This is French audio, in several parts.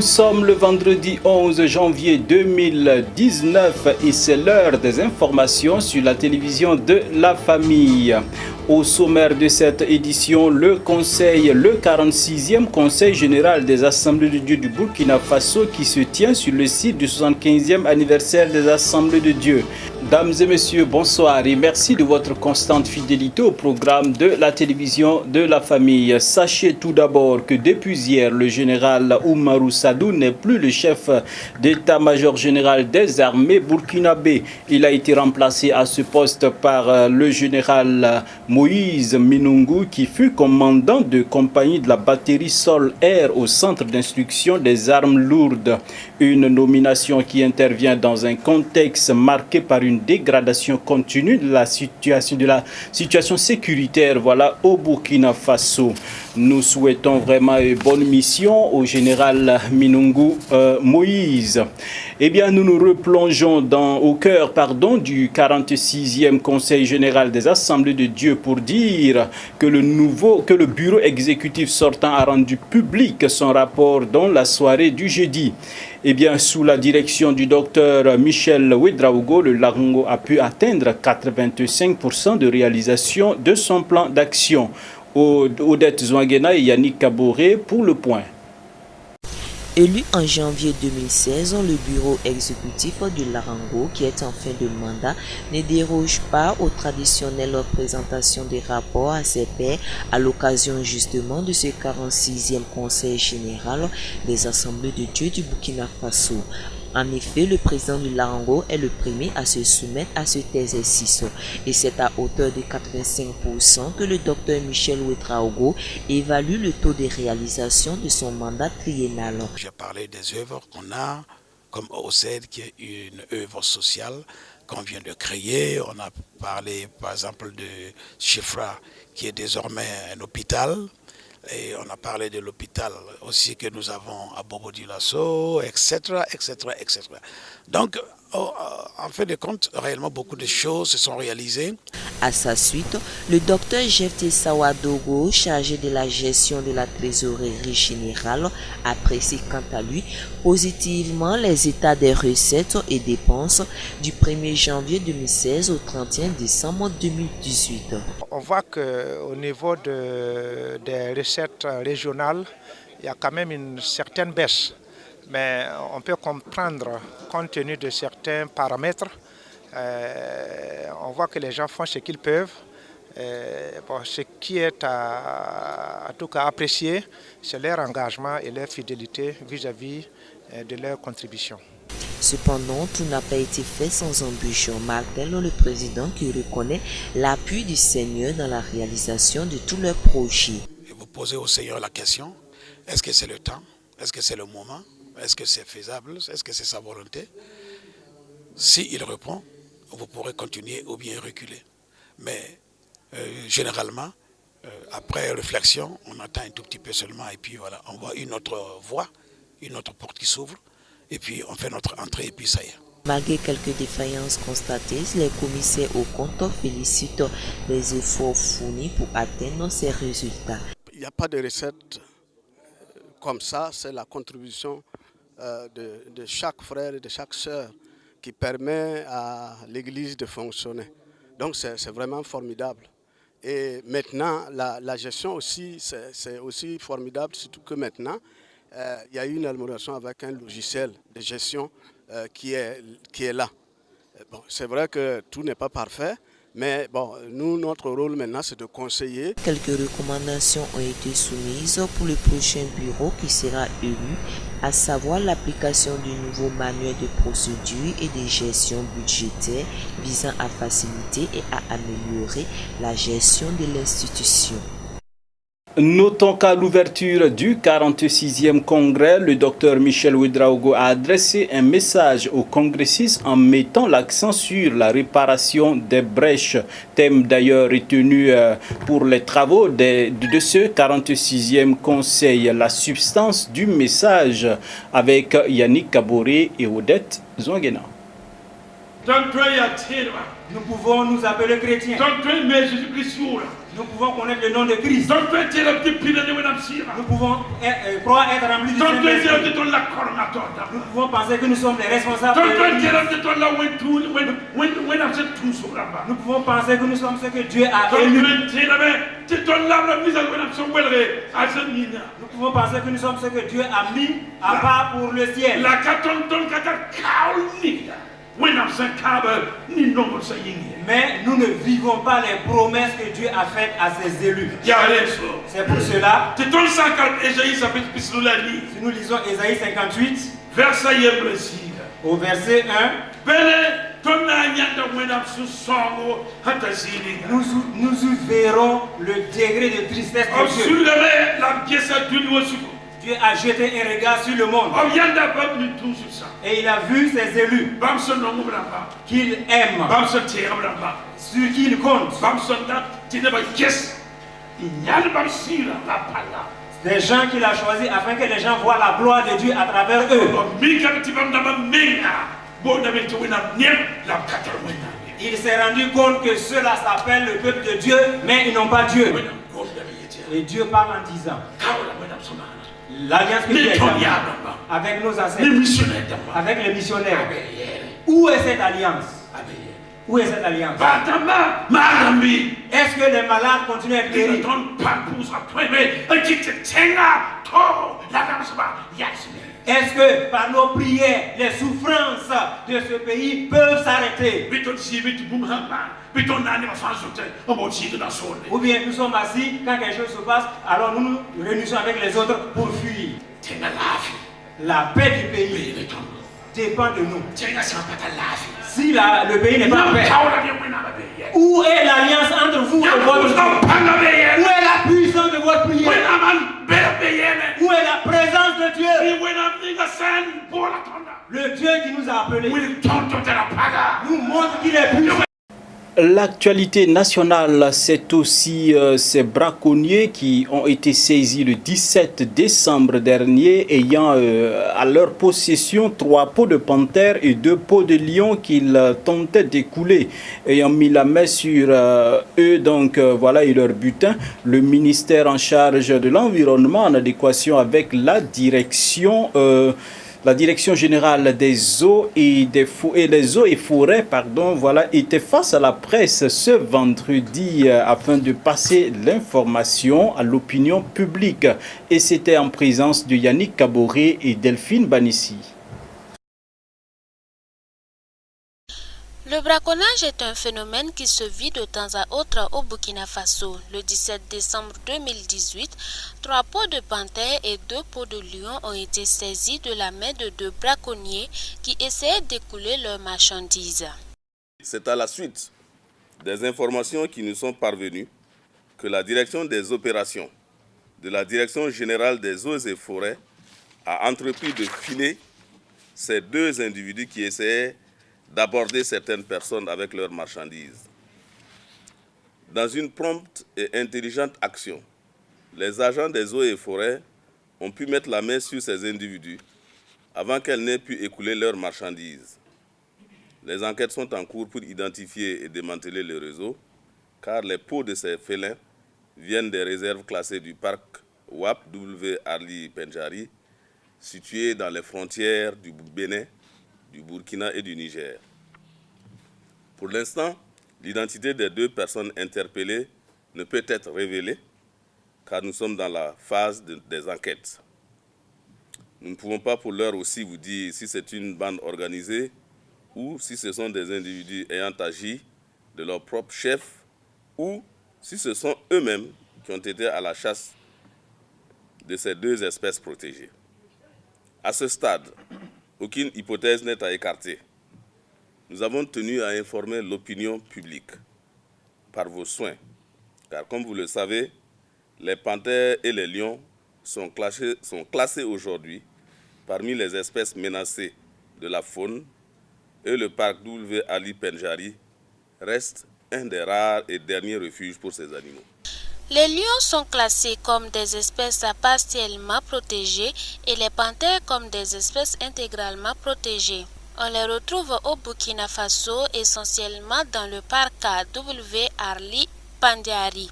sommes le vendredi 11 janvier 2019 et c'est l'heure des informations sur la télévision de la famille. Au sommaire de cette édition, le 46e Conseil général des Assemblées de Dieu du Burkina Faso qui se tient sur le site du 75e anniversaire des Assemblées de Dieu. Dames et messieurs, bonsoir et merci de votre constante fidélité au programme de la télévision de la famille. Sachez tout d'abord que depuis hier, le général Oumarou Sadou n'est plus le chef d'état-major général des armées burkinabé. Il a été remplacé à ce poste par le général Moïse Minungu qui fut commandant de compagnie de la batterie sol-air au centre d'instruction des armes lourdes. Une nomination qui intervient dans un contexte marqué par une dégradation continue de la situation sécuritaire au Burkina Faso. Nous souhaitons vraiment une bonne mission au général Minungu Moïse. Eh bien, nous nous replongeons au cœur du 46e Conseil général des Assemblées de Dieu pour dire que le bureau exécutif sortant a rendu public son rapport dans la soirée du jeudi. Eh bien, sous la direction du docteur Michel Ouedraogo, le Larango a pu atteindre 85% de réalisation de son plan d'action. Odette Zouangena et Yannick Kaboré pour le point. Élu en janvier 2016, le bureau exécutif de Larango, qui est en fin de mandat, ne déroge pas aux traditionnelles présentations des rapports à ses pairs à l'occasion justement de ce 46e Conseil général des Assemblées de Dieu du Burkina Faso. En effet, le président du Larango est le premier à se soumettre à cet exercice et c'est à hauteur de 85% que le docteur Michel Ouedraogo évalue le taux de réalisation de son mandat triennal. J'ai parlé des œuvres qu'on a, comme OCED qui est une œuvre sociale qu'on vient de créer. On a parlé par exemple de Chifra qui est désormais un hôpital. Et on a parlé de l'hôpital aussi que nous avons à Bobo-Dioulasso, etc., etc., etc. Donc, en fin de compte, réellement beaucoup de choses se sont réalisées. À sa suite, le docteur Jefté Sawadogo, chargé de la gestion de la trésorerie générale, apprécie quant à lui positivement les états des recettes et dépenses du 1er janvier 2016 au 31 décembre 2018. On voit qu'au niveau des recettes régionales, il y a quand même une certaine baisse. Mais on peut comprendre, compte tenu de certains paramètres, on voit que les gens font ce qu'ils peuvent. Ce qui est en tout cas apprécié, c'est leur engagement et leur fidélité vis-à-vis de leur contribution. Cependant, tout n'a pas été fait sans ambition, martèle le président qui reconnaît l'appui du Seigneur dans la réalisation de tous leurs projets. Et vous posez au Seigneur la question, est-ce que c'est le temps? Est-ce que c'est le moment? Est-ce que c'est faisable? Est-ce que c'est sa volonté? S'il répond, vous pourrez continuer ou bien reculer. Mais généralement, après réflexion, on attend un tout petit peu seulement et puis voilà, on voit une autre voie, une autre porte qui s'ouvre et puis on fait notre entrée et puis ça y est. Malgré quelques défaillances constatées, les commissaires au compte félicitent les efforts fournis pour atteindre ces résultats. Il n'y a pas de recette comme ça, c'est la contribution de chaque frère et de chaque sœur qui permet à l'Église de fonctionner. Donc c'est vraiment formidable. Et maintenant, la gestion aussi, c'est aussi formidable, surtout que maintenant, il y a eu une amélioration avec un logiciel de gestion qui est là. Bon, c'est vrai que tout n'est pas parfait, mais bon, nous, notre rôle maintenant, c'est de conseiller. Quelques recommandations ont été soumises pour le prochain bureau qui sera élu, à savoir l'application du nouveau manuel de procédure et de gestion budgétaire visant à faciliter et à améliorer la gestion de l'institution. Notons qu'à l'ouverture du 46e congrès, le docteur Michel Ouedraogo a adressé un message aux congressistes en mettant l'accent sur la réparation des brèches, thème d'ailleurs retenu pour les travaux de ce 46e conseil. La substance du message avec Yannick Kaboré et Odette Zouangena. Nous pouvons nous appeler chrétiens. Nous pouvons connaître le nom de Christ. Nous pouvons croire être remplis du Saint-Esprit. Nous pouvons penser que nous sommes les responsables de l'Église. Nous pouvons penser que nous sommes ceux que Dieu a élus. Nous pouvons penser que nous sommes ceux que Dieu a mis à part pour le ciel. Mais nous ne vivons pas les promesses que Dieu a faites à ses élus. C'est pour cela, si nous lisons Ésaïe 58, au verset 1, nous verrons le degré de tristesse de Dieu. Dieu a jeté un regard sur le monde. Et il a vu ses élus qu'il aime, sur qui il compte. Des gens qu'il a choisis afin que les gens voient la gloire de Dieu à travers eux. Il s'est rendu compte que cela s'appelle le peuple de Dieu, mais ils n'ont pas Dieu. Et Dieu parle en disant, l'alliance que Dieu a avec nos ancêtres, avec les missionnaires. Où est cette alliance? Où est cette alliance? Est-ce que les malades continuent à être guéris? Est-ce que par nos prières, les souffrances de ce pays peuvent s'arrêter? Ou bien nous sommes assis, quand quelque chose se passe, alors nous nous réunissons avec les autres pour fuir. La paix du pays dépend de nous. Si le pays n'est pas en paix, où est l'alliance entre vous et votre Dieu? Où est la puissance de votre prière? Où est la présence de Dieu? Le Dieu qui nous a appelés nous montre qu'il est puissant. L'actualité nationale, c'est aussi ces braconniers qui ont été saisis le 17 décembre dernier, ayant à leur possession 3 peaux de panthère et 2 peaux de lion qu'ils tentaient d'écouler, ayant mis la main sur eux, donc voilà, et leur butin. Le ministère en charge de l'environnement, en adéquation avec la direction générale des eaux et les eaux et forêts, voilà, était face à la presse ce vendredi afin de passer l'information à l'opinion publique. Et c'était en présence de Yannick Kaboré et Delphine Banissi. Le braconnage est un phénomène qui se vit de temps à autre au Burkina Faso. Le 17 décembre 2018, 3 peaux de panthère et 2 peaux de lion ont été saisis de la main de 2 braconniers qui essayaient d'écouler leurs marchandises. C'est à la suite des informations qui nous sont parvenues que la direction des opérations de la Direction générale des eaux et forêts a entrepris de filer ces 2 individus qui essayaient d'aborder certaines personnes avec leurs marchandises. Dans une prompte et intelligente action, les agents des eaux et forêts ont pu mettre la main sur ces individus avant qu'elles n'aient pu écouler leurs marchandises. Les enquêtes sont en cours pour identifier et démanteler le réseau, car les peaux de ces félins viennent des réserves classées du parc WAP W. Arli Pendjari, situé dans les frontières du Bénin, du Burkina et du Niger. Pour l'instant, l'identité des 2 personnes interpellées ne peut être révélée car nous sommes dans la phase des enquêtes. Nous ne pouvons pas pour l'heure aussi vous dire si c'est une bande organisée ou si ce sont des individus ayant agi de leur propre chef ou si ce sont eux-mêmes qui ont été à la chasse de ces 2 espèces protégées. À ce stade, aucune hypothèse n'est à écarter. Nous avons tenu à informer l'opinion publique par vos soins, car comme vous le savez, les panthères et les lions sont classés aujourd'hui parmi les espèces menacées de la faune et le parc W. Ali Pendjari reste un des rares et derniers refuges pour ces animaux. Les lions sont classés comme des espèces partiellement protégées et les panthères comme des espèces intégralement protégées. On les retrouve au Burkina Faso, essentiellement dans le parc W. Arli Pandiari.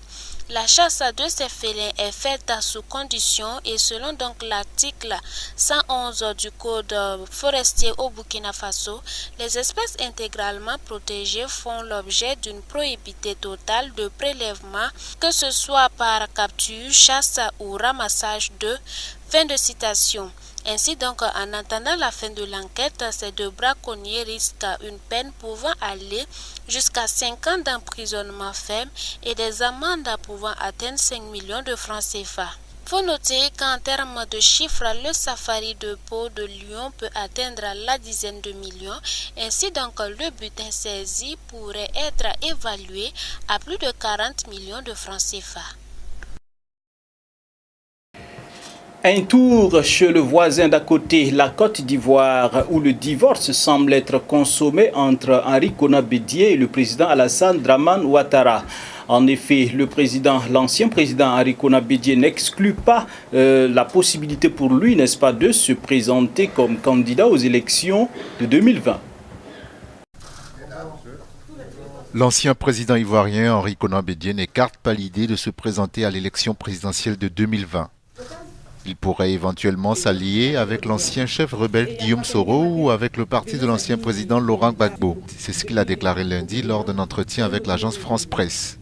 La chasse de ces félins est faite sous condition et selon donc l'article 111 du Code forestier au Burkina Faso, les espèces intégralement protégées font l'objet d'une prohibité totale de prélèvement, que ce soit par capture, chasse ou ramassage de. Fin de citation. Ainsi donc, en attendant la fin de l'enquête, ces deux braconniers risquent une peine pouvant aller jusqu'à 5 ans d'emprisonnement ferme et des amendes pouvant atteindre 5 millions de francs CFA. Faut noter qu'en termes de chiffres, le safari de peau de lion peut atteindre la dizaine de millions. Ainsi donc, le butin saisi pourrait être évalué à plus de 40 millions de francs CFA. Un tour chez le voisin d'à côté, la Côte d'Ivoire, où le divorce semble être consommé entre Henri Konan Bédié et le président Alassane Dramane Ouattara. En effet, l'ancien président Henri Konan Bédié n'exclut pas la possibilité pour lui, n'est-ce pas, de se présenter comme candidat aux élections de 2020. L'ancien président ivoirien Henri Konan Bédié n'écarte pas l'idée de se présenter à l'élection présidentielle de 2020. Il pourrait éventuellement s'allier avec l'ancien chef rebelle Guillaume Soro ou avec le parti de l'ancien président Laurent Gbagbo. C'est ce qu'il a déclaré lundi lors d'un entretien avec l'agence France Presse.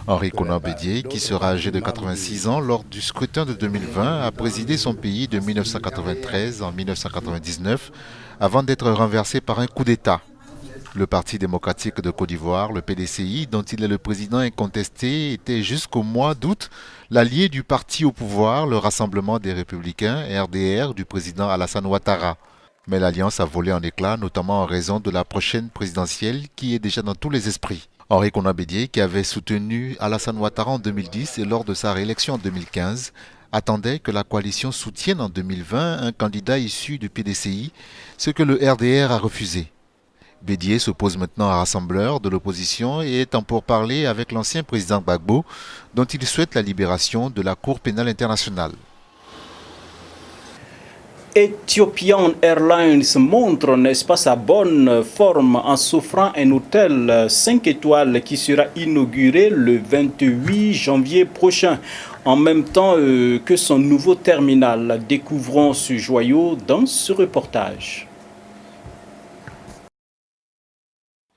Henri Konan Bédié, qui sera âgé de 86 ans lors du scrutin de 2020, a présidé son pays de 1993 en 1999 avant d'être renversé par un coup d'État. Le Parti démocratique de Côte d'Ivoire, le PDCI, dont il est le président incontesté, était jusqu'au mois d'août l'allié du parti au pouvoir, le Rassemblement des Républicains, RDR, du président Alassane Ouattara. Mais l'alliance a volé en éclats, notamment en raison de la prochaine présidentielle qui est déjà dans tous les esprits. Henri Konan Bédié, qui avait soutenu Alassane Ouattara en 2010 et lors de sa réélection en 2015, attendait que la coalition soutienne en 2020 un candidat issu du PDCI, ce que le RDR a refusé. Bédié s'oppose maintenant à Rassembleur de l'opposition et est en pourparlers avec l'ancien président Gbagbo, dont il souhaite la libération de la Cour pénale internationale. Ethiopian Airlines montre, n'est-ce pas, sa bonne forme en s'offrant un hôtel 5 étoiles qui sera inauguré le 28 janvier prochain, en même temps que son nouveau terminal. Découvrons ce joyau dans ce reportage.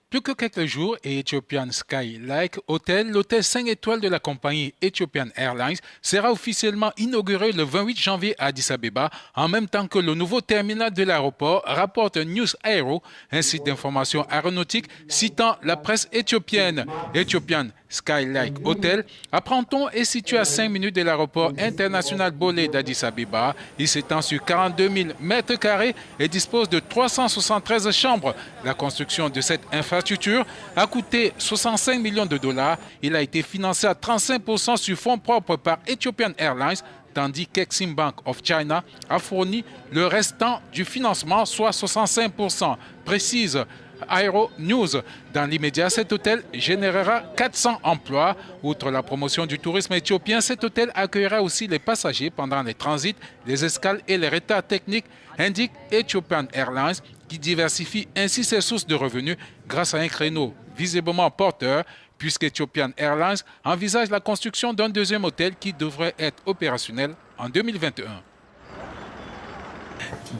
Plus que quelques jours et Ethiopian Skylike Hotel, l'hôtel 5 étoiles de la compagnie Ethiopian Airlines, sera officiellement inauguré le 28 janvier à Addis Abeba, en même temps que le nouveau terminal de l'aéroport, rapporte News Aero, un site d'information aéronautique citant la presse éthiopienne. Ethiopian Skylike Hotel, apprend-on, est situé à 5 minutes de l'aéroport international Bolé d'Addis Abeba. Il s'étend sur 42 000 mètres carrés et dispose de 373 chambres. La construction de cette infrastructure a coûté 65 millions de dollars. Il a été financé à 35% sur fonds propres par Ethiopian Airlines, tandis qu'Exim Bank of China a fourni le restant du financement, soit 65%, précise Aero News. Dans l'immédiat, cet hôtel générera 400 emplois. Outre la promotion du tourisme éthiopien, cet hôtel accueillera aussi les passagers pendant les transits, les escales et les retards techniques, indique Ethiopian Airlines, qui diversifie ainsi ses sources de revenus grâce à un créneau visiblement porteur, puisqu'Ethiopian Airlines envisage la construction d'un deuxième hôtel qui devrait être opérationnel en 2021.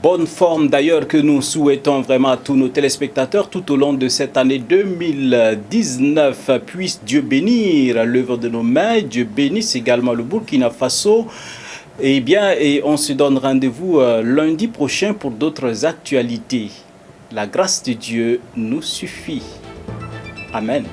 Bonne forme d'ailleurs que nous souhaitons vraiment à tous nos téléspectateurs tout au long de cette année 2019. Puisse Dieu bénir l'œuvre de nos mains, Dieu bénisse également le Burkina Faso. Et on se donne rendez-vous lundi prochain pour d'autres actualités. La grâce de Dieu nous suffit. Amen.